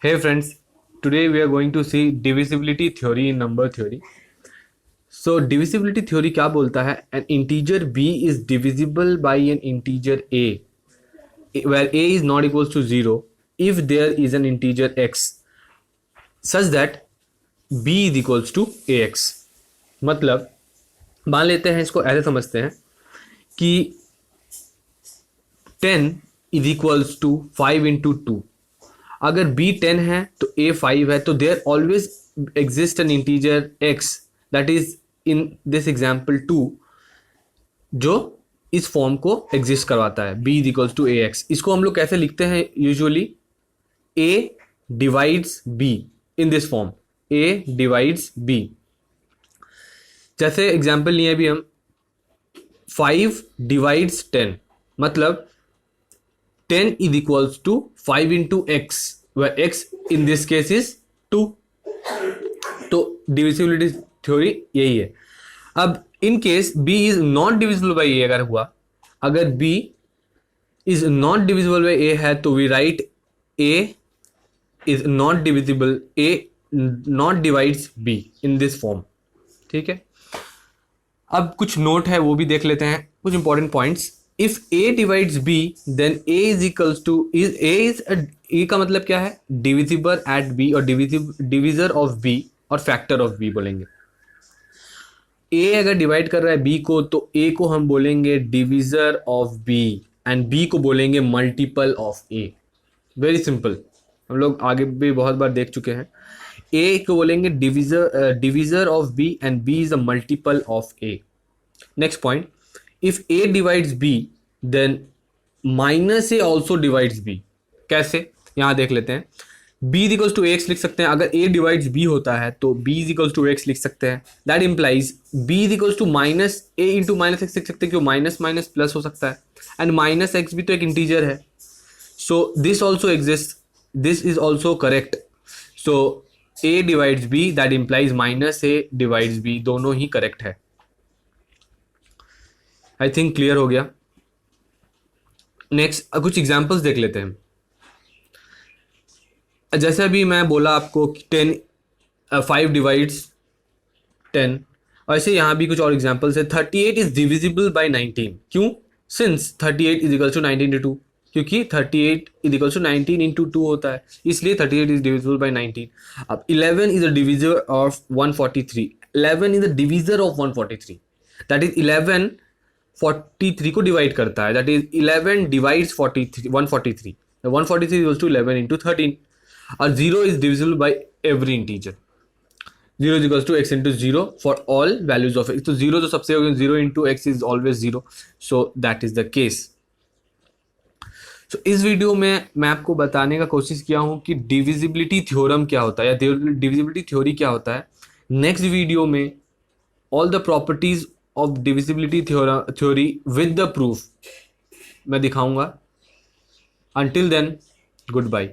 Hey friends, today we are going to see divisibility theory in number theory. So divisibility theory क्या बोलता है? An integer b is divisible by an integer a, where a is not equals to 0 if there is an integer x such that b is equals to ax. मतलब मान लेते हैं, इसको ऐसे समझते हैं कि 10 is equals to 5 into two. अगर b 10 है तो a 5 है, तो there always exist an integer x that is in this example 2 जो इस फॉर्म को एग्जिस्ट करवाता है, b is equals to a x. इसको हम लोग कैसे लिखते हैं? Usually a divides b in this form, a divides b. जैसे एग्जाम्पल लिए अभी हम 5 डिवाइड्स 10, मतलब 10 is equals to 5 into x, where x in this case is 2. तो डिविजिबिलिटी थ्योरी यही है. अब in case b is not divisible by a अगर हुआ, अगर b is not divisible by a है तो we write a is not divisible, a not divides b in this form. ठीक है, अब कुछ नोट है वो भी देख लेते हैं, कुछ important points. If a divides b, then a is equals to a का मतलब क्या है? Divisible at b और divisor of b और factor of b बोलेंगे. a अगर डिवाइड कर रहा है b को तो a को हम बोलेंगे divisor of b and b को बोलेंगे multiple of a. Very simple, हम लोग आगे भी बहुत बार देख चुके हैं. a को बोलेंगे divisor of b and b is a multiple of a. Next point. If a divides b, then minus a also divides b. कैसे? यहां देख लेते हैं. b is equals to ax लिख सकते हैं. अगर a divides b होता है तो b is equals to x लिख सकते हैं. That implies b is equals to minus a into minus x लिख सकते हैं, क्यों? माइनस माइनस प्लस हो सकता है, एंड माइनस एक्स भी तो एक इंटीजर है. So this also exist, this is also correct. So a divides b, that implies minus a divides b, दोनों ही करेक्ट है. आई थिंक क्लियर हो गया. नेक्स्ट कुछ एग्जाम्पल्स देख लेते हैं. जैसे अभी मैं बोला आपको 5 डिवाइड्स 10, ऐसे यहाँ भी कुछ और एग्जाम्पल्स है. 38 इज डिविजिबल बाय 19. क्यों? Since 38 is equal to 19 into 2, क्योंकि 38 इज इक्वल टू 19 इंटू 2 होता है, इसलिए 38 इज डिविजिबल बाय 19. अब 11 is a divisor of 143. 11 is a divisor of 143, that is 11 43 को डिवाइड करता है, that is 11 divides 143. 143 equals to 11 into 13. और 0 is divisible by every integer. 0 is equals to x into 0 for all values of x. तो 0 जो सबसे होगा, 0 इंटू x is always 0. So that is the case. सो इस वीडियो में मैं आपको बताने का कोशिश किया हूं कि डिविजिबिलिटी थ्योरम क्या होता है या डिविजिबिलिटी थ्योरी क्या होता है. नेक्स्ट वीडियो में all the properties of divisibility theory with the proof मैं दिखाऊंगा. Until then, good bye.